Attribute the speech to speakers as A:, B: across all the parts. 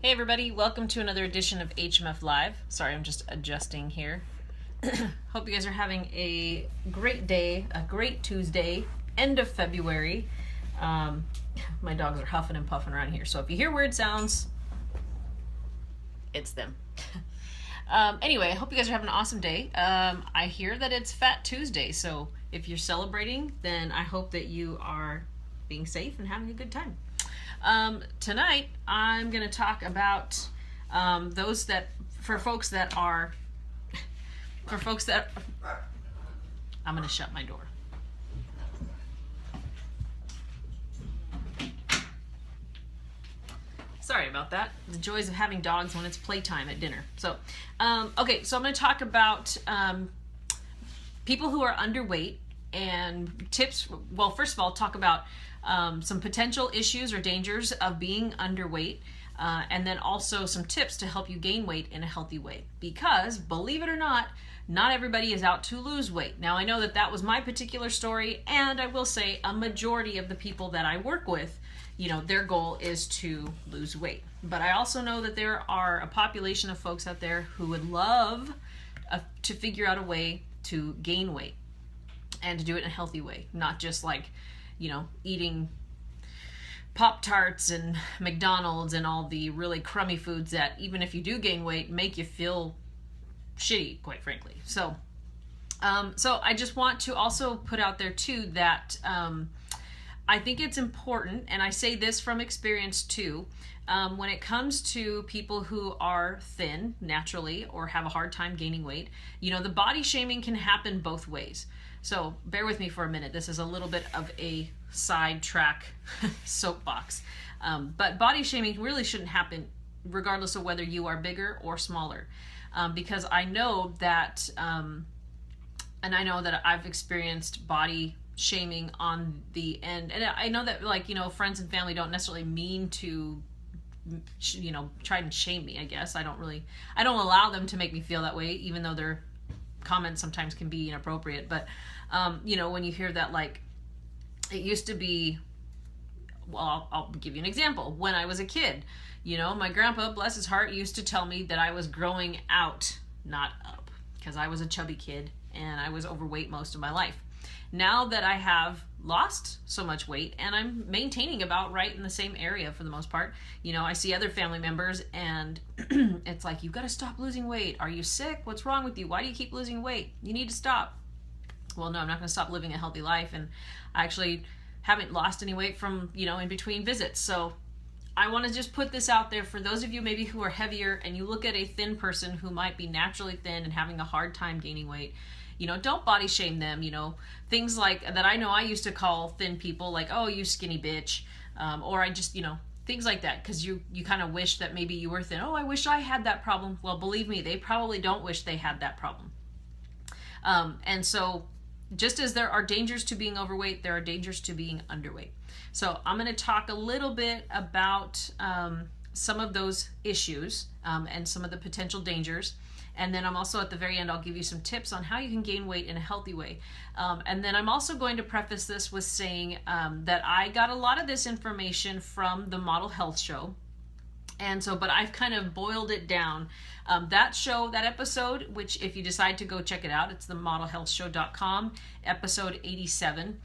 A: Hey everybody, welcome to another edition of HMF Live. Sorry, I'm just adjusting here. Hope you guys are having a great day, a great Tuesday, end of February. My dogs are huffing and puffing around here, so if you hear weird sounds, it's them. Anyway, I hope you guys are having an awesome day. I hear that it's Fat Tuesday, so if you're celebrating, then I hope that you are being safe and having a good time. Tonight, I'm going to talk about for folks that I'm going to shut my door. Sorry about that. The joys of having dogs when it's playtime at dinner. So, okay, so I'm going to talk about people who are underweight and tips. Well, first of all, talk about some potential issues or dangers of being underweight, and then also some tips to help you gain weight in a healthy way. Because, believe it or not everybody is out to lose weight. Now, I know that was my particular story, and I will say a majority of the people that I work with, their goal is to lose weight. But I also know that there are a population of folks out there who would love to figure out a way to gain weight and to do it in a healthy way, not just like eating Pop-Tarts and McDonald's and all the really crummy foods that, even if you do gain weight, make you feel shitty, quite frankly. So I just want to also put out there too that I think it's important, and I say this from experience too, when it comes to people who are thin naturally or have a hard time gaining weight, the body shaming can happen both ways. So bear with me for a minute. This is a little bit of a sidetrack soapbox. But body shaming really shouldn't happen regardless of whether you are bigger or smaller. Because I know that, and I know that I've experienced body shaming on the end. And I know that friends and family don't necessarily mean to try and shame me, I guess. I don't allow them to make me feel that way, even though their comments sometimes can be inappropriate. But when you hear that, like, it used to be, well, I'll give you an example. When I was a kid, my grandpa, bless his heart, used to tell me that I was growing out, not up, because I was a chubby kid and I was overweight most of my life. Now that I have lost so much weight and I'm maintaining about right in the same area for the most part, I see other family members and it's like, you've got to stop losing weight. Are you sick? What's wrong with you? Why do you keep losing weight? You need to stop. Well, no, I'm not going to stop living a healthy life. And I actually haven't lost any weight from, in between visits. So I want to just put this out there for those of you maybe who are heavier and you look at a thin person who might be naturally thin and having a hard time gaining weight. Don't body shame them, things like that. I know I used to call thin people like, oh, you skinny bitch. Or I just, things like that. Cause you kind of wish that maybe you were thin. Oh, I wish I had that problem. Well, believe me, they probably don't wish they had that problem. And so just as there are dangers to being overweight, there are dangers to being underweight. So I'm going to talk a little bit about some of those issues and some of the potential dangers. And then I'm also at the very end, I'll give you some tips on how you can gain weight in a healthy way. And then I'm also going to preface this with saying that I got a lot of this information from the Model Health Show. And so, but I've kind of boiled it down. That episode, which if you decide to go check it out, it's the modelhealthshow.com, episode 87.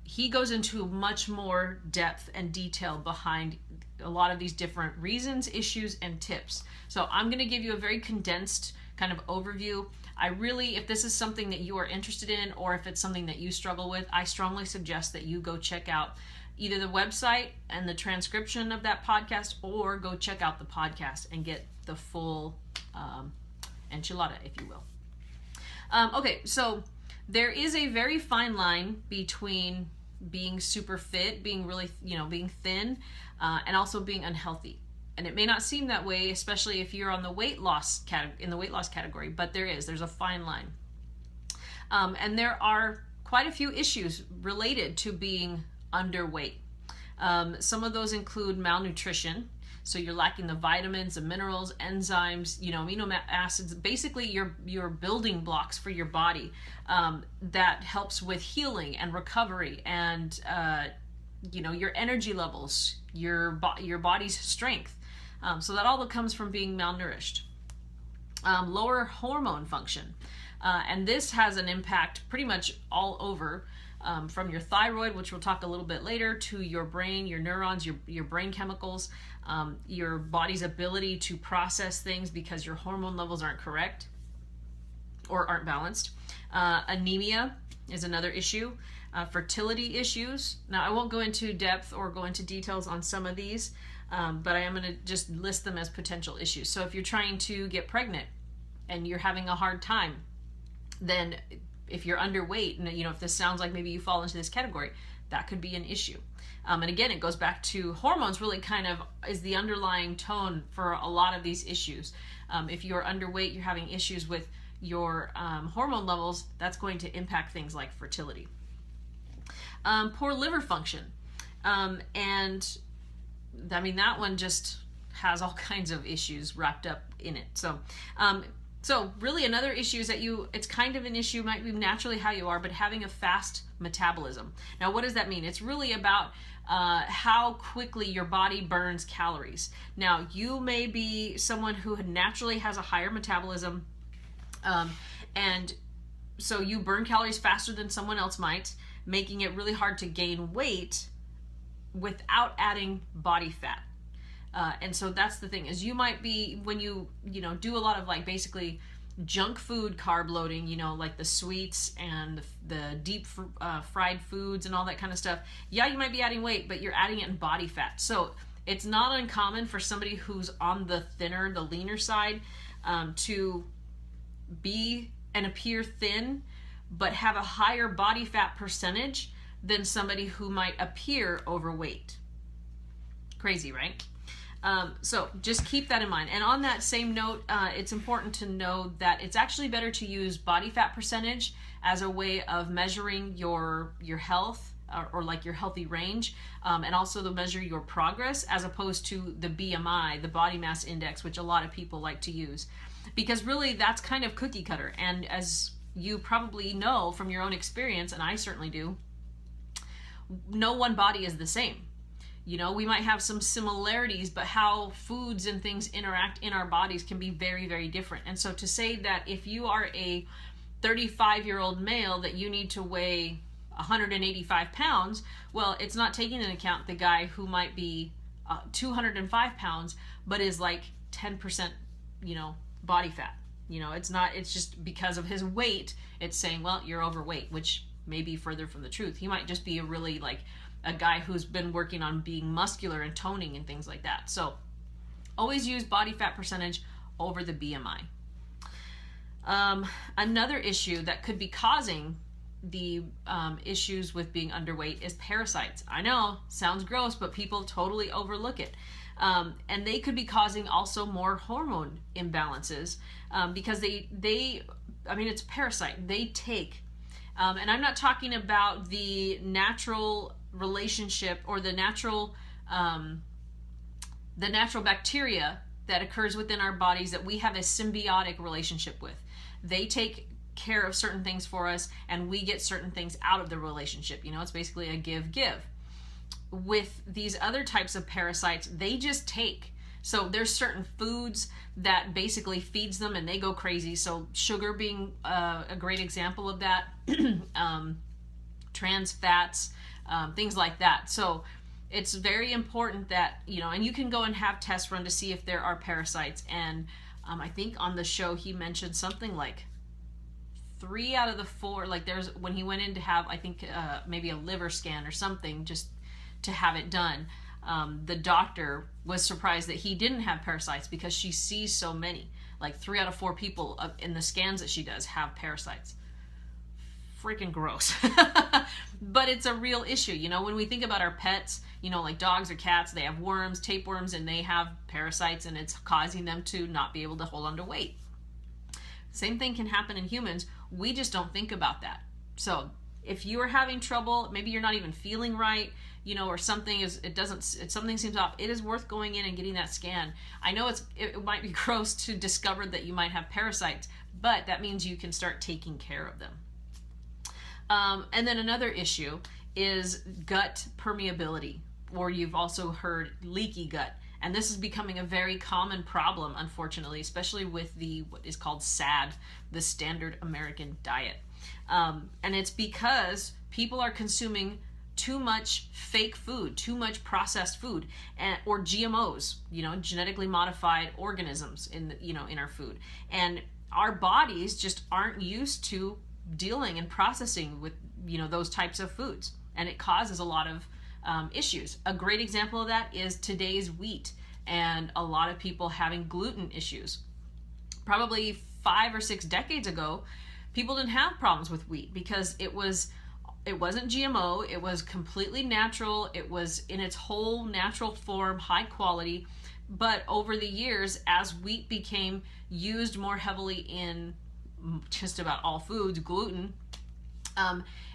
A: He goes into much more depth and detail behind a lot of these different reasons, issues, and tips. So I'm going to give you a very condensed kind of overview. If this is something that you are interested in, or if it's something that you struggle with, I strongly suggest that you go check out either the website and the transcription of that podcast, or go check out the podcast and get the full enchilada, if you will. Okay, so there is a very fine line between being super fit, being really, being thin, and also being unhealthy. And it may not seem that way, especially if you're on the weight loss category, but there's a fine line. And there are quite a few issues related to being underweight. Some of those include malnutrition. So you're lacking the vitamins, the minerals, enzymes, amino acids, basically your building blocks for your body that helps with healing and recovery and your energy levels, your body's strength. So that all comes from being malnourished. Lower hormone function. And this has an impact pretty much all over, from your thyroid, which we'll talk a little bit later, to your brain, your neurons, your brain chemicals, your body's ability to process things because your hormone levels aren't correct or aren't balanced. Anemia is another issue. Fertility issues. Now, I won't go into depth or go into details on some of these, but I am going to just list them as potential issues. So if you're trying to get pregnant and you're having a hard time, then if you're underweight, and if this sounds like maybe you fall into this category, that could be an issue. And again, it goes back to hormones really kind of is the underlying tone for a lot of these issues. If you're underweight, you're having issues with your hormone levels, that's going to impact things like fertility. Poor liver function. And I mean, that one just has all kinds of issues wrapped up in it. So really another issue is that it's kind of an issue, might be naturally how you are, but having a fast metabolism. Now, what does that mean? It's really about how quickly your body burns calories. Now, you may be someone who naturally has a higher metabolism, and so you burn calories faster than someone else might, making it really hard to gain weight without adding body fat. And so that's the thing, is you might be, when you do a lot of like basically junk food carb loading, like the sweets and the deep fried foods and all that kind of stuff. Yeah, you might be adding weight, but you're adding it in body fat. So it's not uncommon for somebody who's on the thinner, the leaner side, to be and appear thin, but have a higher body fat percentage than somebody who might appear overweight. Crazy, right? So just keep that in mind. And on that same note, it's important to know that it's actually better to use body fat percentage as a way of measuring your health, or like your healthy range, and also to measure your progress, as opposed to the BMI, the body mass index, which a lot of people like to use, because really that's kind of cookie cutter. And as you probably know from your own experience, and I certainly do, no one body is the same. We might have some similarities, but how foods and things interact in our bodies can be very, very different. And so to say that if you are a 35-year-old male that you need to weigh 185 pounds, well, it's not taking into account the guy who might be 205 pounds, but is like 10%, body fat. It's just because of his weight, it's saying, well, you're overweight, which may be further from the truth. He might just be a guy who's been working on being muscular and toning and things like that. So always use body fat percentage over the BMI. Another issue that could be causing the issues with being underweight is parasites. I know, sounds gross, but people totally overlook it. And they could be causing also more hormone imbalances, because it's a parasite. They take, and I'm not talking about the natural relationship or the natural bacteria that occurs within our bodies that we have a symbiotic relationship with. They take care of certain things for us, and we get certain things out of the relationship. It's basically a give-give. With these other types of parasites, they just take. So there's certain foods that basically feeds them and they go crazy. So sugar being a great example of that, trans fats, things like that. So it's very important that, and you can go and have tests run to see if there are parasites. And I think on the show he mentioned something like 3 out of the 4, when he went in to have, I think maybe a liver scan or something, just to have it done, the doctor was surprised that he didn't have parasites, because she sees so many. 3 out of 4 people in the scans that she does have parasites. Freaking gross. But it's a real issue. When we think about our pets, like dogs or cats, they have worms, tapeworms, and they have parasites, and it's causing them to not be able to hold on to weight. Same thing can happen in humans. We just don't think about that. So if you are having trouble, maybe you're not even feeling right, or something something seems off, it is worth going in and getting that scan. I know it might be gross to discover that you might have parasites, but that means you can start taking care of them. And then another issue is gut permeability, or you've also heard leaky gut. And this is becoming a very common problem, unfortunately, especially with what is called SAD, the Standard American Diet. And it's because people are consuming too much fake food, too much processed food, or GMOs, genetically modified organisms in our food. And our bodies just aren't used to dealing and processing with, those types of foods. And it causes a lot of issues. A great example of that is today's wheat, and a lot of people having gluten issues. Probably 5 or 6 decades ago, people didn't have problems with wheat because it wasn't GMO, it was completely natural, it was in its whole natural form, high quality. But over the years, as wheat became used more heavily in just about all foods, gluten,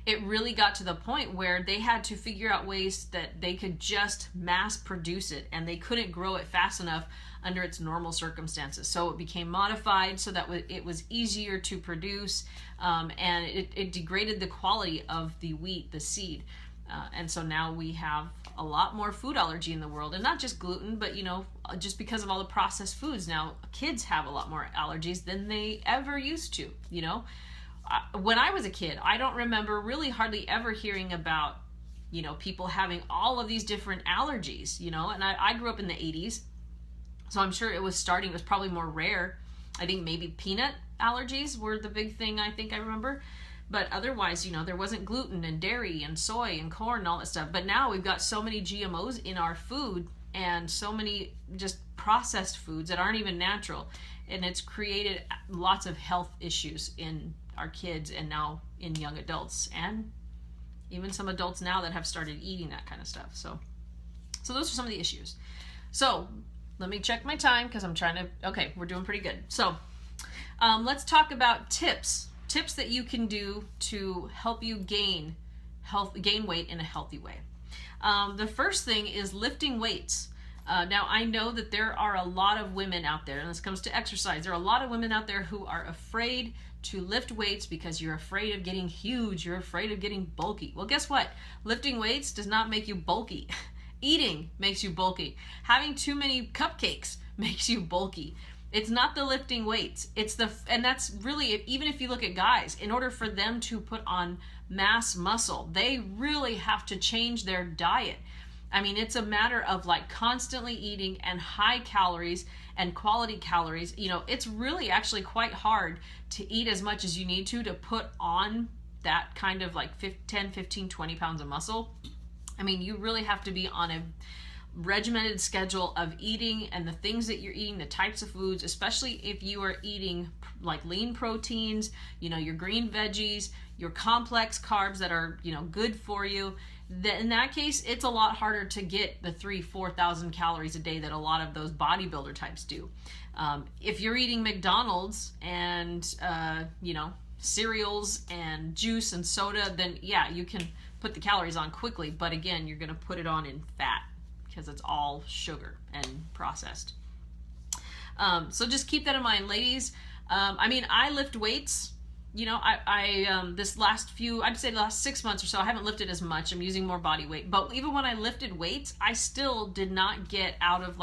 A: it really got to the point where they had to figure out ways that they could just mass produce it, and they couldn't grow it fast enough under its normal circumstances. So it became modified so that it was easier to produce, and it degraded the quality of the wheat, the seed. And so now we have a lot more food allergy in the world, and not just gluten, but just because of all the processed foods. Now kids have a lot more allergies than they ever used to. When I was a kid, I don't remember really hardly ever hearing about, people having all of these different allergies, and I grew up in the 80s, so I'm sure it was probably more rare. I think maybe peanut allergies were the big thing I remember. But otherwise, there wasn't gluten and dairy and soy and corn and all that stuff. But now we've got so many GMOs in our food and so many just processed foods that aren't even natural. And it's created lots of health issues in our kids and now in young adults, and even some adults now that have started eating that kind of stuff. So those are some of the issues. So let me check my time because I'm trying to, okay, we're doing pretty good. So let's talk about tips that you can do to help you gain weight in a healthy way. The first thing is lifting weights. Now I know that there are a lot of women out there, and this comes to exercise, there are a lot of women out there who are afraid to lift weights because you're afraid of getting huge, you're afraid of getting bulky. Well, guess what? Lifting weights does not make you bulky. Eating makes you bulky. Having too many cupcakes makes you bulky. It's not the lifting weights. And that's really, even if you look at guys, in order for them to put on mass muscle, they really have to change their diet. I mean, it's a matter of constantly eating and high calories and quality calories. It's really actually quite hard to eat as much as you need to put on that kind of 10, 15, 20 pounds of muscle. I mean, you really have to be on a regimented schedule of eating, and the things that you're eating, the types of foods, especially if you are eating lean proteins, your green veggies, your complex carbs that are, good for you. In that case, it's a lot harder to get the 3,000-4,000 calories a day that a lot of those bodybuilder types do. If you're eating McDonald's and, cereals and juice and soda, then yeah, you can put the calories on quickly. But again, you're going to put it on in fat because it's all sugar and processed. So just keep that in mind, ladies. I lift weights. This I'd say the last 6 months or so, I haven't lifted as much. I'm using more body weight. But even when I lifted weights, I still did not get out of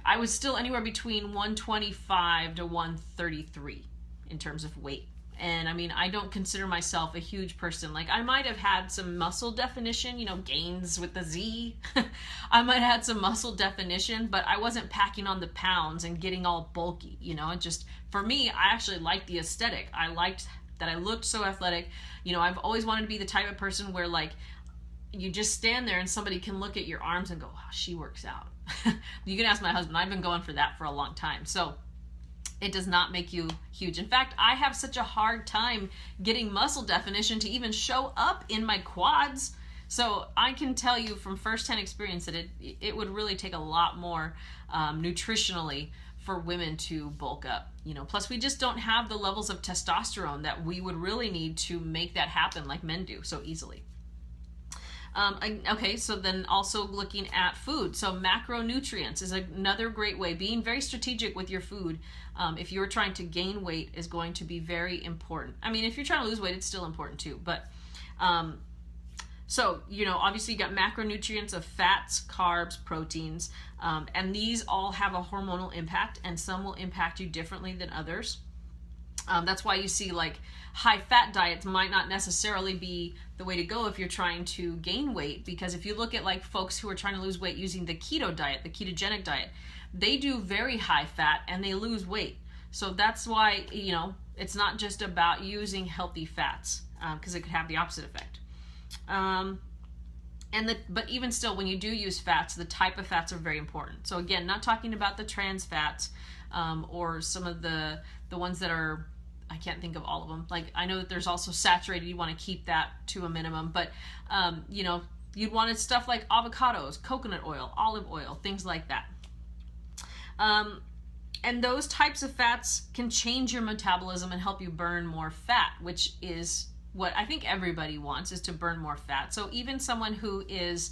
A: I was still anywhere between 125 to 133 in terms of weight. And I don't consider myself a huge person. I might have had some muscle definition, gains with the Z. I might have had some muscle definition, but I wasn't packing on the pounds and getting all bulky, just for me, I actually liked the aesthetic. I liked that I looked so athletic. I've always wanted to be the type of person where you just stand there and somebody can look at your arms and go, oh, she works out. You can ask my husband. I've been going for that for a long time. So it does not make you huge. In fact, I have such a hard time getting muscle definition to even show up in my quads. So I can tell you from firsthand experience that it would really take a lot more nutritionally for women to bulk up. Plus we just don't have the levels of testosterone that we would really need to make that happen like men do so easily. Okay, so then also looking at food. So macronutrients is another great way. Being very strategic with your food, if you're trying to gain weight, is going to be very important. If you're trying to lose weight, it's still important too. But So, obviously you got macronutrients of fats, carbs, proteins, and these all have a hormonal impact, and some will impact you differently than others. That's why you see like high fat diets might not necessarily be the way to go if you're trying to gain weight, because if you look at like folks who are trying to lose weight using the keto diet, the ketogenic diet, they do very high fat and they lose weight. So that's why, it's not just about using healthy fats, because it could have the opposite effect. But even still, when you do use fats, the type of fats are very important. So again, not talking about the trans fats, or some of the ones that are, I can't think of all of them. Like, I know that there's also saturated, you want to keep that to a minimum, but you'd want stuff like avocados, coconut oil, olive oil, things like that. And those types of fats can change your metabolism and help you burn more fat, which is what I think everybody wants, is to burn more fat. So even someone who is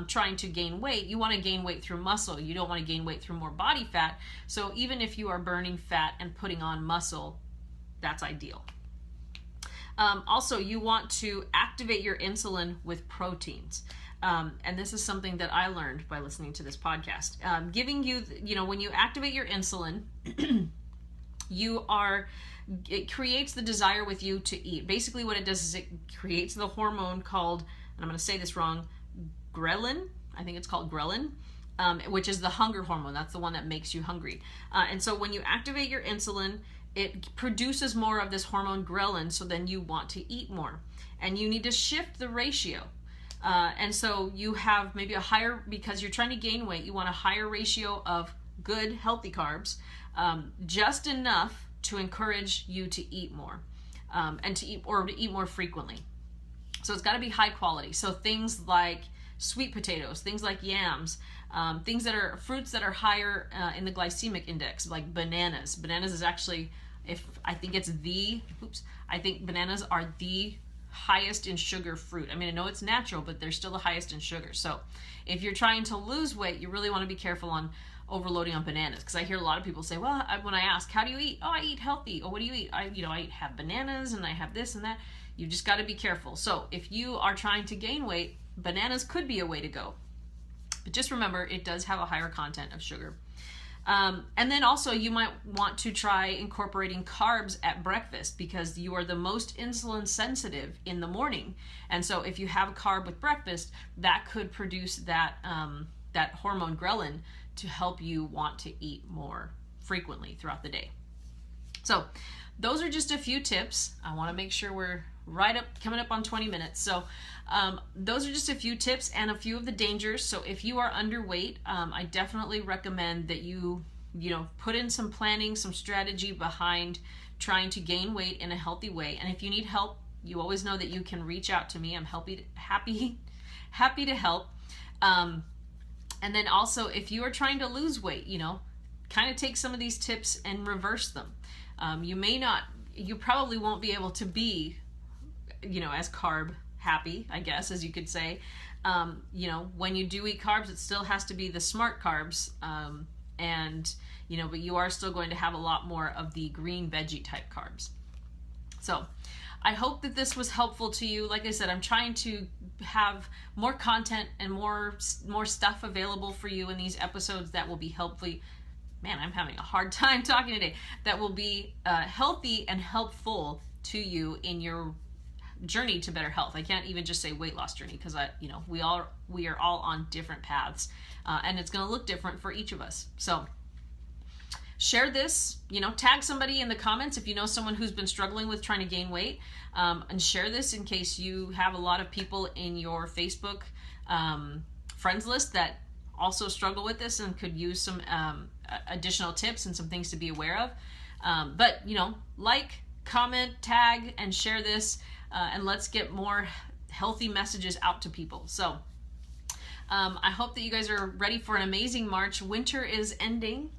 A: trying to gain weight, you want to gain weight through muscle. You don't want to gain weight through more body fat. So even if you are burning fat and putting on muscle, that's ideal. Also, you want to activate your insulin with proteins. And this is something that I learned by listening to this podcast. Giving you, when you activate your insulin, it creates the desire with you to eat. Basically what it does is it creates the hormone called, and I'm going to say this wrong, ghrelin. I think it's called ghrelin, which is the hunger hormone. That's the one that makes you hungry. And so when you activate your insulin, it produces more of this hormone ghrelin, so then you want to eat more. And you need to shift the ratio. And so you have maybe a higher, because you're trying to gain weight, you want a higher ratio of good, healthy carbs, just enough to encourage you to eat more, and to eat more frequently. So it's got to be high quality. So things like sweet potatoes, things like yams, things that are fruits that are higher in the glycemic index, like bananas. Bananas is actually, I think bananas are the highest in sugar fruit. I mean, I know it's natural, but they're still the highest in sugar. So if you're trying to lose weight, you really want to be careful on overloading on bananas, because I hear a lot of people say, well, when I ask, how do you eat? Oh, I eat healthy. Oh, what do you eat? I have bananas and I have this and that. You just got to be careful. So if you are trying to gain weight, bananas could be a way to go. But just remember, it does have a higher content of sugar. And then also you might want to try incorporating carbs at breakfast, because you are the most insulin sensitive in the morning. And so if you have a carb with breakfast, that could produce that hormone ghrelin to help you want to eat more frequently throughout the day. So those are just a few tips. I want to make sure we're coming up on 20 minutes. So those are just a few tips and a few of the dangers. So if you are underweight, I definitely recommend that you put in some planning, some strategy behind trying to gain weight in a healthy way. And if you need help, you always know that you can reach out to me. I'm happy to help. And then also, if you are trying to lose weight, kind of take some of these tips and reverse them. You probably won't be able to be, as carb happy, I guess, as you could say. When you do eat carbs, it still has to be the smart carbs. But you are still going to have a lot more of the green veggie type carbs. So I hope that this was helpful to you. Like I said, I'm trying to have more content and more stuff available for you in these episodes that will be helpful. Man, I'm having a hard time talking today. That will be healthy and helpful to you in your journey to better health. I can't even just say weight loss journey, because we are all on different paths, and it's going to look different for each of us. So share this, tag somebody in the comments if you know someone who's been struggling with trying to gain weight, and share this in case you have a lot of people in your Facebook friends list that also struggle with this and could use some additional tips and some things to be aware of. But like, comment, tag, and share this, and let's get more healthy messages out to people. So I hope that you guys are ready for an amazing March. Winter is ending.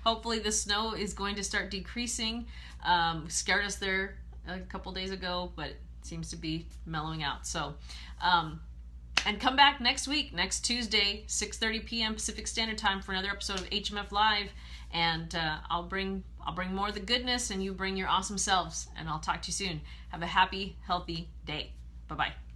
A: Hopefully the snow is going to start decreasing. Scared us there a couple days ago, but it seems to be mellowing out. So and come back next week, next Tuesday, 6:30 p.m. Pacific Standard Time, for another episode of HMF Live. And I'll bring more of the goodness, and you bring your awesome selves. And I'll talk to you soon. Have a happy, healthy day. Bye-bye.